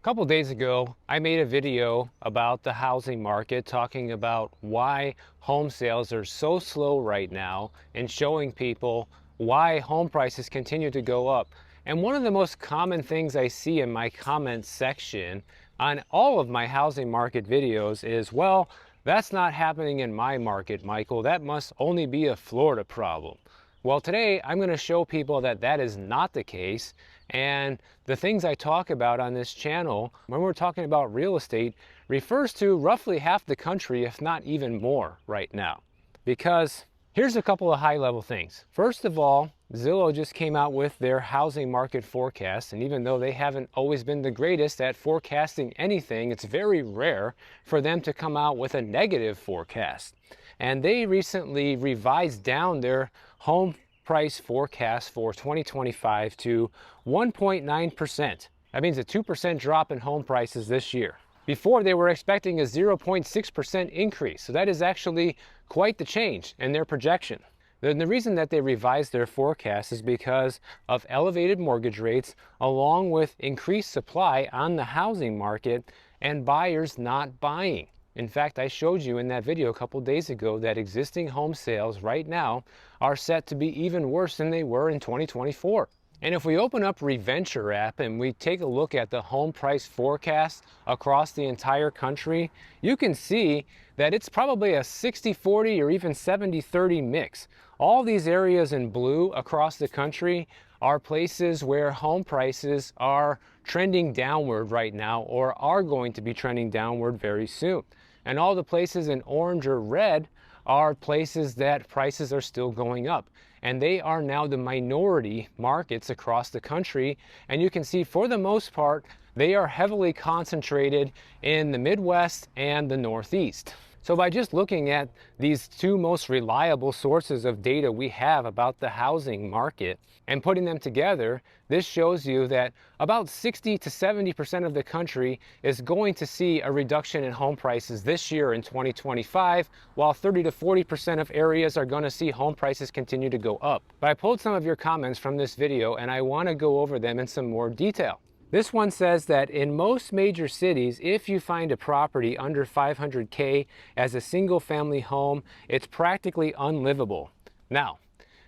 couple days ago, I made a video about the housing market, talking about why home sales are so slow right now and showing people why home prices continue to go up. And one of the most common things I see in my comments section on all of my housing market videos is, well, that's not happening in my market, Michael. That must only be a Florida problem. Well, today I'm going to show people that that is not the case, and the things I talk about on this channel when we're talking about real estate refers to roughly half the country, if not even more right now. Because here's a couple of high-level things. First of all, Zillow just came out with their housing market forecast, and even though they haven't always been the greatest at forecasting anything, it's very rare for them to come out with a negative forecast. And they recently revised down their home price forecast for 2025 to 1.9%. That means a 2% drop in home prices this year. Before, they were expecting a 0.6% increase. So that is actually quite the change in their projection. The reason that they revised their forecast is because of elevated mortgage rates, along with increased supply on the housing market and buyers not buying. In fact, I showed you in that video a couple days ago that existing home sales right now are set to be even worse than they were in 2024. And if we open up Reventure app and we take a look at the home price forecast across the entire country, you can see that it's probably a 60-40 or even 70-30 mix. All these areas in blue across the country are places where home prices are trending downward right now, or are going to be trending downward very soon. And all the places in orange or red are places that prices are still going up. And they are now the minority markets across the country. And you can see, for the most part, they are heavily concentrated in the Midwest and the Northeast. So by just looking at these two most reliable sources of data we have about the housing market and putting them together, this shows you that about 60 to 70% of the country is going to see a reduction in home prices this year in 2025, while 30 to 40% of areas are going to see home prices continue to go up. But I pulled some of your comments from this video and I want to go over them in some more detail. This one says that in most major cities, if you find a property under 500K as a single family home, it's practically unlivable. Now,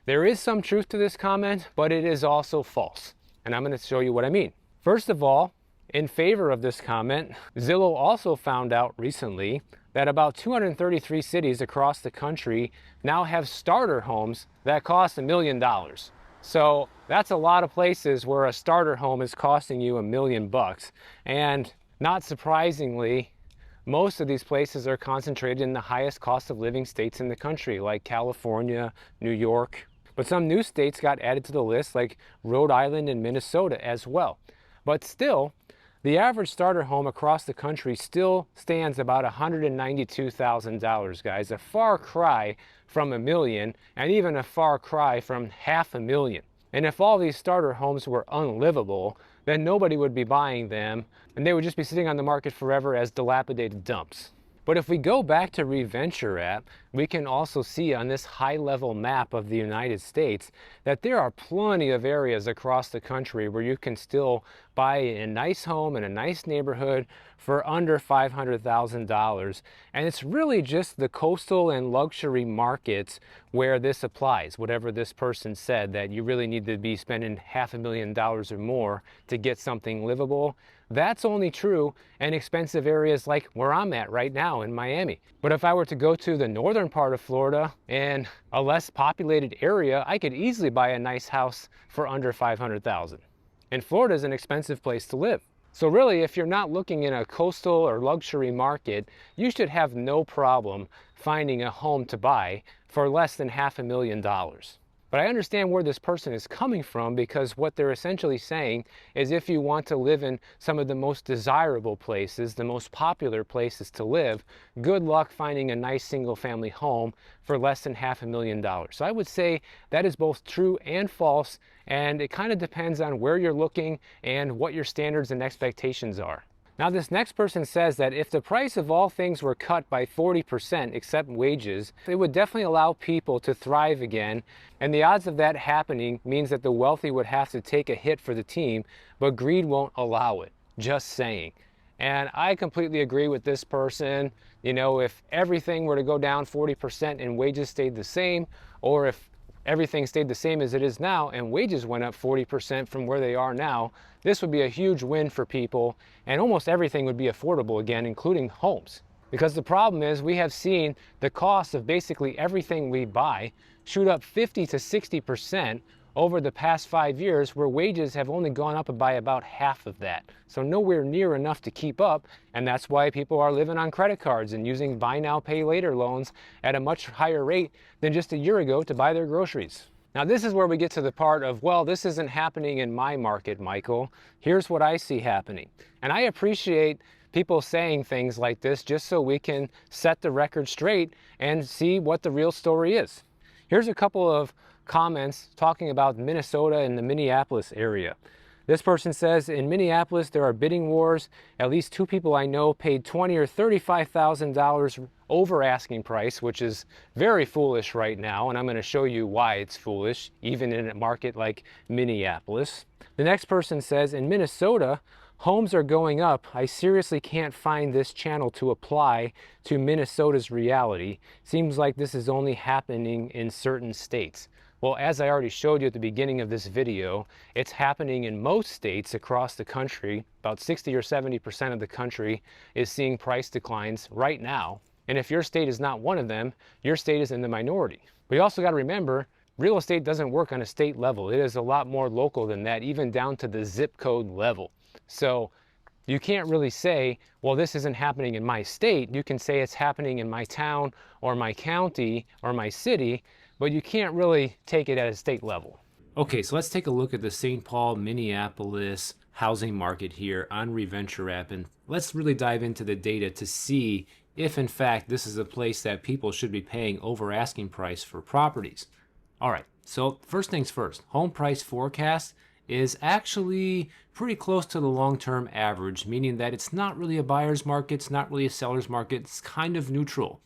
there is some truth to this comment, but it is also false. And I'm going to show you what I mean. First of all, in favor of this comment, Zillow also found out recently that about 233 cities across the country now have starter homes that cost $1 million. So that's a lot of places where a starter home is costing you $1 million. And not surprisingly, most of these places are concentrated in the highest cost of living states in the country, like California, New York. But some new states got added to the list, like Rhode Island and Minnesota as well. But still, the average starter home across the country still stands about $192,000, guys. A far cry from $1 million, and even a far cry from $500,000. And if all these starter homes were unlivable, then nobody would be buying them, and they would just be sitting on the market forever as dilapidated dumps. But if we go back to Reventure app, we can also see on this high-level map of the United States that there are plenty of areas across the country where you can still buy a nice home in a nice neighborhood for under $500,000. And it's really just the coastal and luxury markets where this applies. Whatever this person said, that you really need to be spending $500,000 or more to get something livable, that's only true in expensive areas like where I'm at right now in Miami. But if I were to go to the northern part of Florida in a less populated area, I could easily buy a nice house for under $500,000. And Florida is an expensive place to live. So really, if you're not looking in a coastal or luxury market, you should have no problem finding a home to buy for less than $500,000. But I understand where this person is coming from, because what they're essentially saying is if you want to live in some of the most desirable places, the most popular places to live, good luck finding a nice single family home for less than $500,000. So I would say that is both true and false, and it kind of depends on where you're looking and what your standards and expectations are. Now, this next person says that if the price of all things were cut by 40% except wages, it would definitely allow people to thrive again, and the odds of that happening means that the wealthy would have to take a hit for the team, but greed won't allow it. Just saying. And I completely agree with this person. You know, if everything were to go down 40% and wages stayed the same, or if everything stayed the same as it is now and wages went up 40% from where they are now, this would be a huge win for people, and almost everything would be affordable again, including homes. Because the problem is we have seen the cost of basically everything we buy shoot up 50 to 60% over the past 5 years, where wages have only gone up by about half of that. So nowhere near enough to keep up, and that's why people are living on credit cards and using buy now, pay later loans at a much higher rate than just a year ago to buy their groceries. Now this is where we get to the part of, well, this isn't happening in my market, Michael. Here's what I see happening. And I appreciate people saying things like this just so we can set the record straight and see what the real story is. Here's a couple of comments talking about Minnesota and the Minneapolis area. This person says, in Minneapolis there are bidding wars. At least 2 people I know paid $20,000 or $35,000 over asking price, which is very foolish right now, and I'm going to show you why it's foolish, even in a market like Minneapolis. The next person says, in Minnesota, homes are going up. I seriously can't find this channel to apply to Minnesota's reality. Seems like this is only happening in certain states. Well, as I already showed you at the beginning of this video, it's happening in most states across the country. About 60 or 70% of the country is seeing price declines right now. And if your state is not one of them, your state is in the minority. But you also got to remember, real estate doesn't work on a state level. It is a lot more local than that, even down to the zip code level. So you can't really say, well, this isn't happening in my state. You can say it's happening in my town or my county or my city, but you can't really take it at a state level. Okay, so let's take a look at the St. Paul, Minneapolis housing market here on ReVenture app, and let's really dive into the data to see if in fact this is a place that people should be paying over asking price for properties. All right, so first things first, home price forecast is actually pretty close to the long-term average, meaning that it's not really a buyer's market, it's not really a seller's market, it's kind of neutral.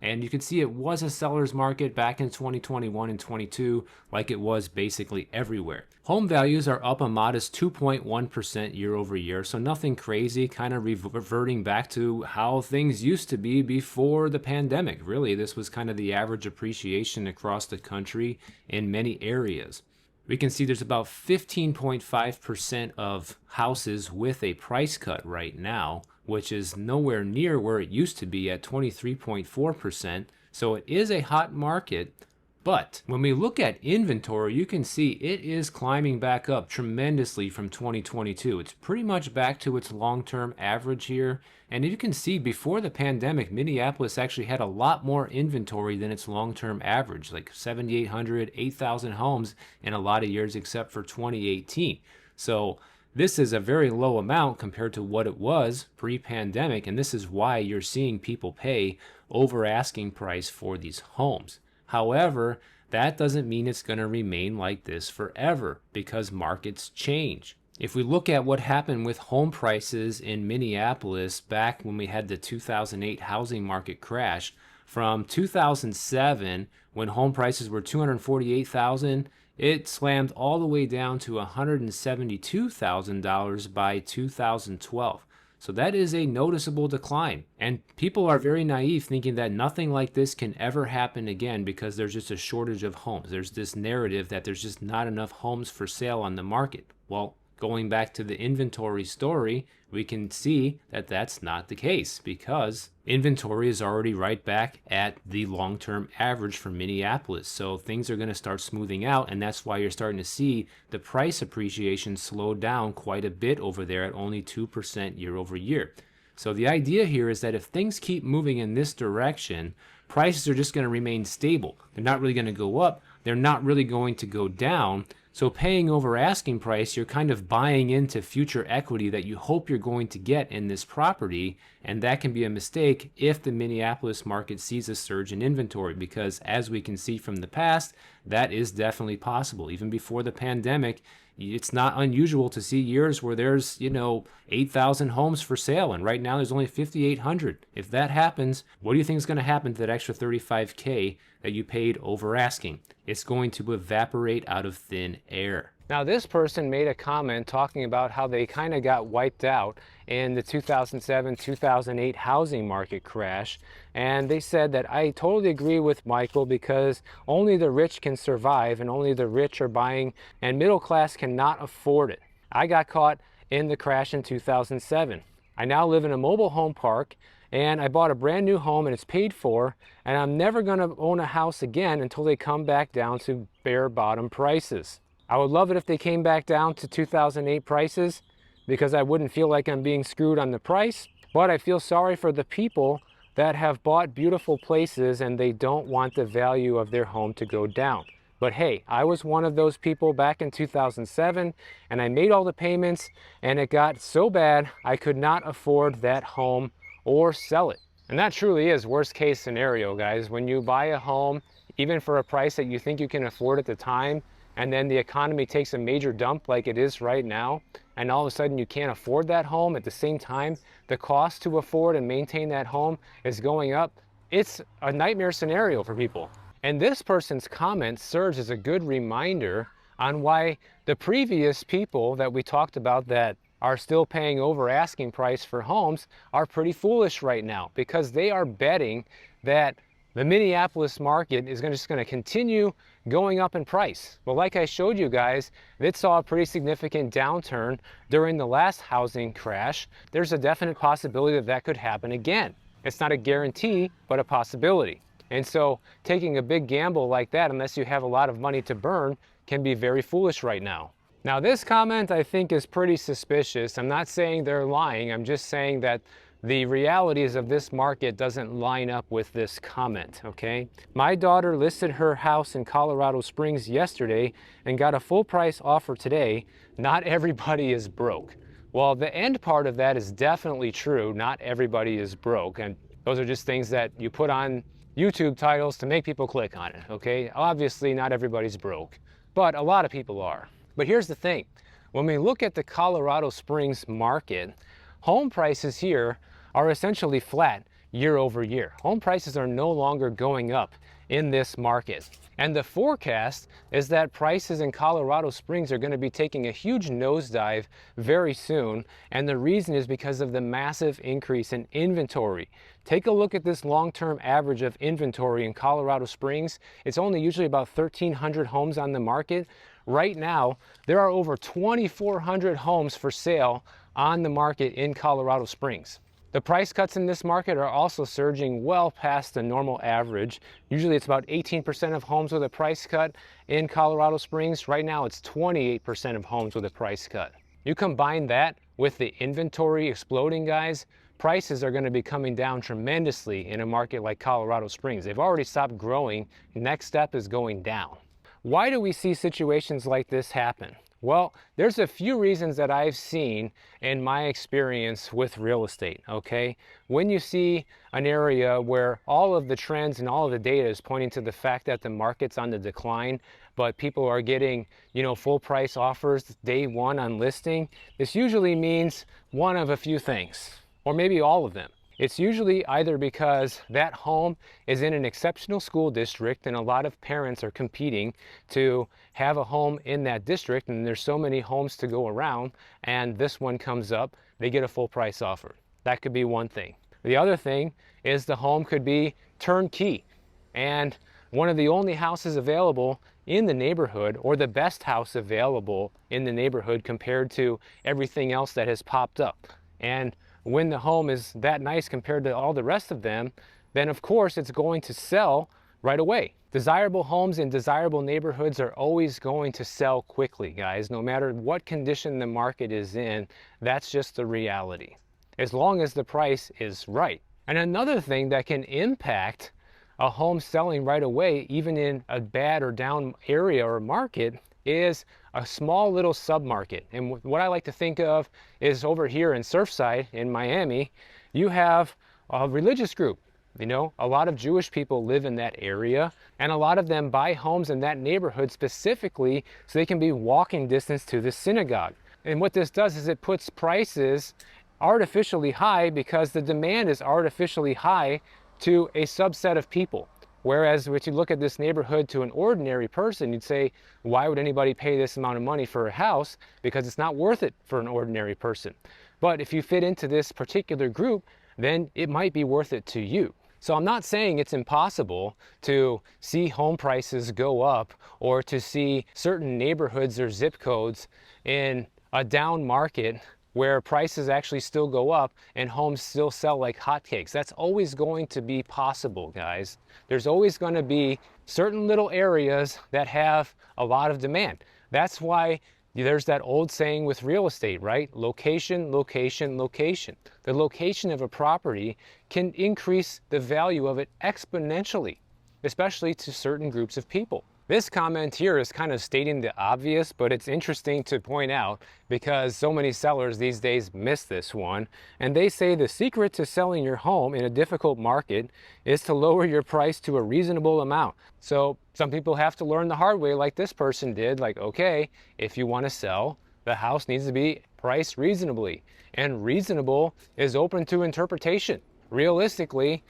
And you can see it was a seller's market back in 2021 and 22, like it was basically everywhere. Home values are up a modest 2.1% year over year, so nothing crazy, kind of reverting back to how things used to be before the pandemic. Really, this was kind of the average appreciation across the country in many areas. We can see there's about 15.5% of houses with a price cut right now, which is nowhere near where it used to be at 23.4%. So it is a hot market. But when we look at inventory, you can see it is climbing back up tremendously from 2022. It's pretty much back to its long-term average here. And you can see before the pandemic, Minneapolis actually had a lot more inventory than its long-term average, like 7,800, 8,000 homes in a lot of years except for 2018. So this is a very low amount compared to what it was pre-pandemic, and this is why you're seeing people pay over asking price for these homes. However, that doesn't mean it's going to remain like this forever because markets change. If we look at what happened with home prices in Minneapolis back when we had the 2008 housing market crash, from 2007 when home prices were $248,000, it slammed all the way down to $172,000 by 2012. So that is a noticeable decline. And people are very naive thinking that nothing like this can ever happen again because there's just a shortage of homes. There's this narrative that there's just not enough homes for sale on the market. Well, going back to the inventory story, we can see that that's not the case because inventory is already right back at the long-term average for Minneapolis. So things are going to start smoothing out, and that's why you're starting to see the price appreciation slow down quite a bit over there at only 2% year over year. So the idea here is that if things keep moving in this direction, prices are just going to remain stable. They're not really going to go up. They're not really going to go down. So paying over asking price, you're kind of buying into future equity that you hope you're going to get in this property, and that can be a mistake if the Minneapolis market sees a surge in inventory, because as we can see from the past, that is definitely possible. Even before the pandemic, it's not unusual to see years where there's, 8,000 homes for sale, and right now there's only 5,800. If that happens, what do you think is going to happen to that extra $35K that you paid over asking? It's going to evaporate out of thin air. Now, this person made a comment talking about how they kind of got wiped out in the 2007-2008 housing market crash. And they said that I totally agree with Michael because only the rich can survive and only the rich are buying and middle class cannot afford it. I got caught in the crash in 2007. I now live in a mobile home park and I bought a brand new home and it's paid for, and I'm never going to own a house again until they come back down to bare bottom prices. I would love it if they came back down to 2008 prices because I wouldn't feel like I'm being screwed on the price, but I feel sorry for the people that have bought beautiful places and they don't want the value of their home to go down. But hey, I was one of those people back in 2007 and I made all the payments and it got so bad I could not afford that home or sell it. And that truly is worst case scenario, guys. When you buy a home, even for a price that you think you can afford at the time, and then the economy takes a major dump like it is right now, and all of a sudden you can't afford that home, at the same time the cost to afford and maintain that home is going up, it's a nightmare scenario for people. And this person's comment serves as a good reminder on why the previous people that we talked about that are still paying over asking price for homes are pretty foolish right now, because they are betting that the Minneapolis market is just going to continue going up in price. Well, like I showed you guys, it saw a pretty significant downturn during the last housing crash. There's a definite possibility that that could happen again. It's not a guarantee, but a possibility. And so taking a big gamble like that, unless you have a lot of money to burn, can be very foolish right now. Now, this comment I think is pretty suspicious. I'm not saying they're lying. I'm just saying that the realities of this market doesn't line up with this comment, okay? My daughter listed her house in Colorado Springs yesterday and got a full price offer today. Not everybody is broke. Well, the end part of that is definitely true. Not everybody is broke. And those are just things that you put on YouTube titles to make people click on it, okay? Obviously, not everybody's broke, but a lot of people are. But here's the thing. When we look at the Colorado Springs market, home prices here are essentially flat year over year. Home prices are no longer going up in this market. And the forecast is that prices in Colorado Springs are going to be taking a huge nosedive very soon. And the reason is because of the massive increase in inventory. Take a look at this long-term average of inventory in Colorado Springs. It's only usually about 1,300 homes on the market. Right now, there are over 2,400 homes for sale on the market in Colorado Springs. The price cuts in this market are also surging well past the normal average. Usually it's about 18% of homes with a price cut in Colorado Springs. Right now it's 28% of homes with a price cut. You combine that with the inventory exploding, guys, prices are going to be coming down tremendously in a market like Colorado Springs. They've already stopped growing. Next step is going down. Why do we see situations like this happen? Well, there's a few reasons that I've seen in my experience with real estate, okay? When you see an area where all of the trends and all of the data is pointing to the fact that the market's on the decline, but people are getting, full price offers day one on listing, this usually means one of a few things, or maybe all of them. It's usually either because that home is in an exceptional school district and a lot of parents are competing to have a home in that district, and there's so many homes to go around, and this one comes up, they get a full price offer. That could be one thing. The other thing is the home could be turnkey and one of the only houses available in the neighborhood, or the best house available in the neighborhood compared to everything else that has popped up. And when the home is that nice compared to all the rest of them, then of course it's going to sell right away. Desirable homes in desirable neighborhoods are always going to sell quickly, guys. No matter what condition the market is in, that's just the reality, as long as the price is right. And another thing that can impact a home selling right away, even in a bad or down area or market, is a small little sub-market. And what I like to think of is over here in Surfside in Miami, you have a religious group. A lot of Jewish people live in that area, and a lot of them buy homes in that neighborhood specifically so they can be walking distance to the synagogue. And what this does is it puts prices artificially high because the demand is artificially high to a subset of people. Whereas if you look at this neighborhood to an ordinary person, you'd say, why would anybody pay this amount of money for a house? Because it's not worth it for an ordinary person. But if you fit into this particular group, then it might be worth it to you. So I'm not saying it's impossible to see home prices go up or to see certain neighborhoods or zip codes in a down market where prices actually still go up and homes still sell like hotcakes. That's always going to be possible, guys. There's always going to be certain little areas that have a lot of demand. That's why there's that old saying with real estate, right? Location, location, location. The location of a property can increase the value of it exponentially, especially to certain groups of people. This comment here is kind of stating the obvious, but it's interesting to point out because so many sellers these days miss this one. And they say the secret to selling your home in a difficult market is to lower your price to a reasonable amount. So some people have to learn the hard way like this person did, like, okay, if you want to sell, the house needs to be priced reasonably. And reasonable is open to interpretation. Realistically,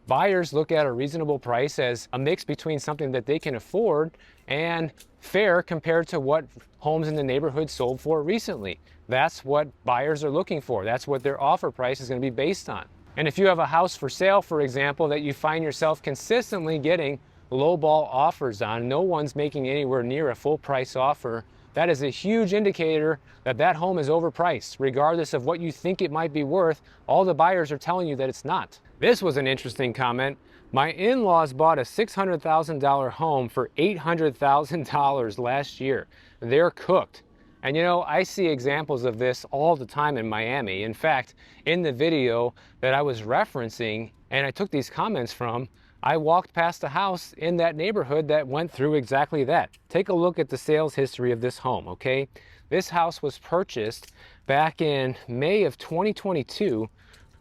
buyers look at a reasonable price as a mix between something that they can afford and fair compared to what homes in the neighborhood sold for recently. That's what buyers are looking for. That's what their offer price is going to be based on. And if you have a house for sale, for example, that you find yourself consistently getting lowball offers on, no one's making anywhere near a full price offer, that is a huge indicator that that home is overpriced. Regardless of what you think it might be worth, all the buyers are telling you that it's not. This was an interesting comment. My in-laws bought a $600,000 home for $800,000 last year. They're cooked. And you know, I see examples of this all the time in Miami. In fact, in the video that I was referencing and I took these comments from, I walked past a house in that neighborhood that went through exactly that. Take a look at the sales history of this home, okay? This house was purchased back in May of 2022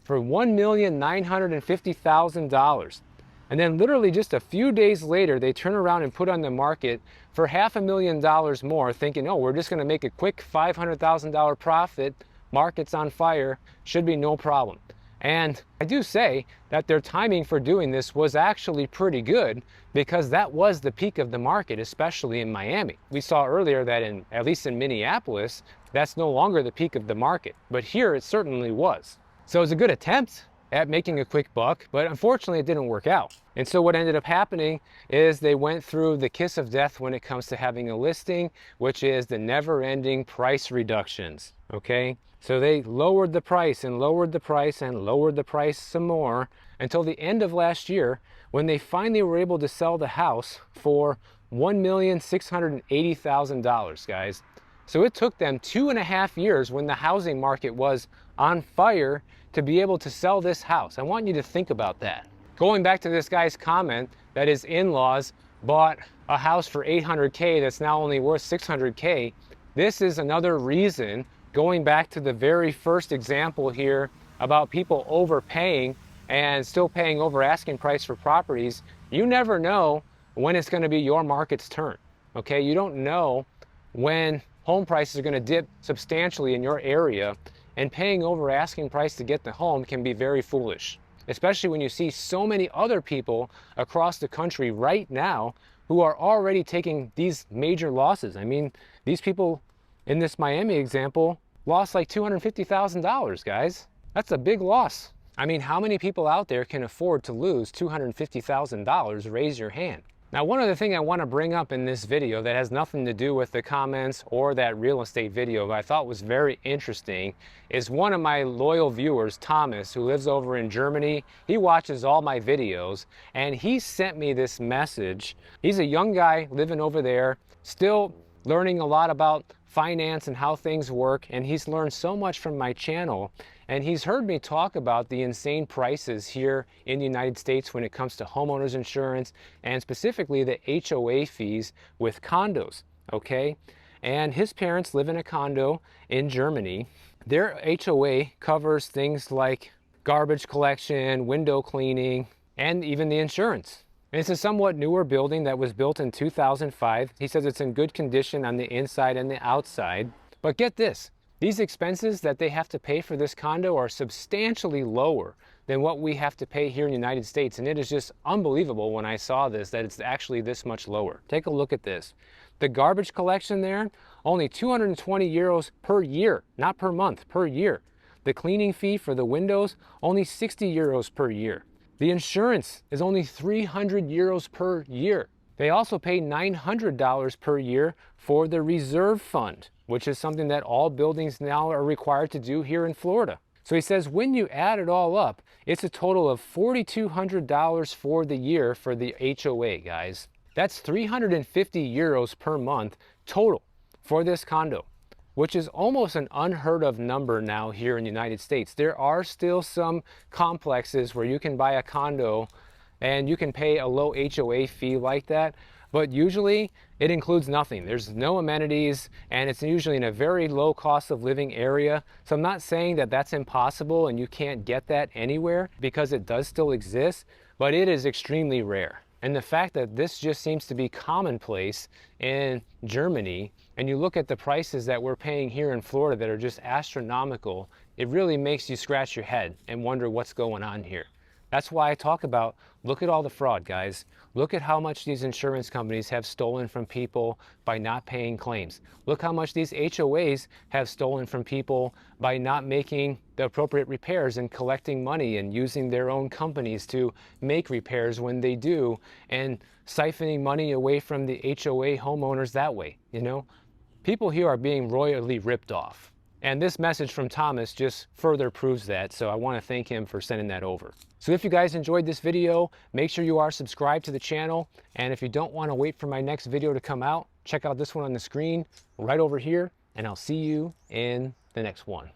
for $1,950,000. And then literally just a few days later, they turn around and put on the market for $500,000 more, thinking, oh, we're just gonna make a quick $500,000 profit. Market's on fire, should be no problem. And I do say that their timing for doing this was actually pretty good because that was the peak of the market, especially in Miami. We saw earlier that at least in Minneapolis, that's no longer the peak of the market, but here it certainly was. So it was a good attempt at making a quick buck, but unfortunately it didn't work out. And so what ended up happening is they went through the kiss of death when it comes to having a listing, which is the never-ending price reductions, okay? So they lowered the price and lowered the price and lowered the price some more until the end of last year when they finally were able to sell the house for $1,680,000, guys. So it took them 2.5 years when the housing market was on fire to be able to sell this house. I want you to think about that. Going back to this guy's comment that his in-laws bought a house for $800K that's now only worth $600K, this is another reason, going back to the very first example here about people overpaying and still paying over asking price for properties, you never know when it's going to be your market's turn, okay? You don't know when home prices are going to dip substantially in your area, and paying over asking price to get the home can be very foolish, especially when you see so many other people across the country right now who are already taking these major losses. I mean, these people in this Miami example lost like $250,000, guys. That's a big loss. I mean, how many people out there can afford to lose $250,000? Raise your hand. Now, one other thing I want to bring up in this video that has nothing to do with the comments or that real estate video, but I thought was very interesting, is one of my loyal viewers, Thomas, who lives over in Germany. He watches all my videos, and he sent me this message. He's a young guy living over there, still learning a lot about finance and how things work, and he's learned so much from my channel. And he's heard me talk about the insane prices here in the United States when it comes to homeowners insurance and specifically the HOA fees with condos, okay? And his parents live in a condo in Germany. Their HOA covers things like garbage collection, window cleaning, and even the insurance. And it's a somewhat newer building that was built in 2005. He says it's in good condition on the inside and the outside. But get this. These expenses that they have to pay for this condo are substantially lower than what we have to pay here in the United States. And it is just unbelievable when I saw this that it's actually this much lower. Take a look at this. The garbage collection there, only 220 euros per year, not per month, per year. The cleaning fee for the windows, only 60 euros per year. The insurance is only 300 euros per year. They also pay $900 per year for the reserve fund, which is something that all buildings now are required to do here in Florida. So he says when you add it all up, it's a total of $4,200 for the year for the HOA, guys. That's 350 euros per month total for this condo, which is almost an unheard of number now here in the United States. There are still some complexes where you can buy a condo and you can pay a low HOA fee like that, but usually it includes nothing. There's no amenities, and it's usually in a very low cost of living area. So I'm not saying that that's impossible and you can't get that anywhere, because it does still exist, but it is extremely rare. And the fact that this just seems to be commonplace in Germany, and you look at the prices that we're paying here in Florida that are just astronomical, it really makes you scratch your head and wonder what's going on here. That's why I talk about, look at all the fraud, guys. Look at how much these insurance companies have stolen from people by not paying claims. Look how much these HOAs have stolen from people by not making the appropriate repairs and collecting money and using their own companies to make repairs when they do, and siphoning money away from the HOA homeowners that way. You know, people here are being royally ripped off. And this message from Thomas just further proves that, so I want to thank him for sending that over. So if you guys enjoyed this video, make sure you are subscribed to the channel, and if you don't want to wait for my next video to come out, check out this one on the screen right over here, and I'll see you in the next one.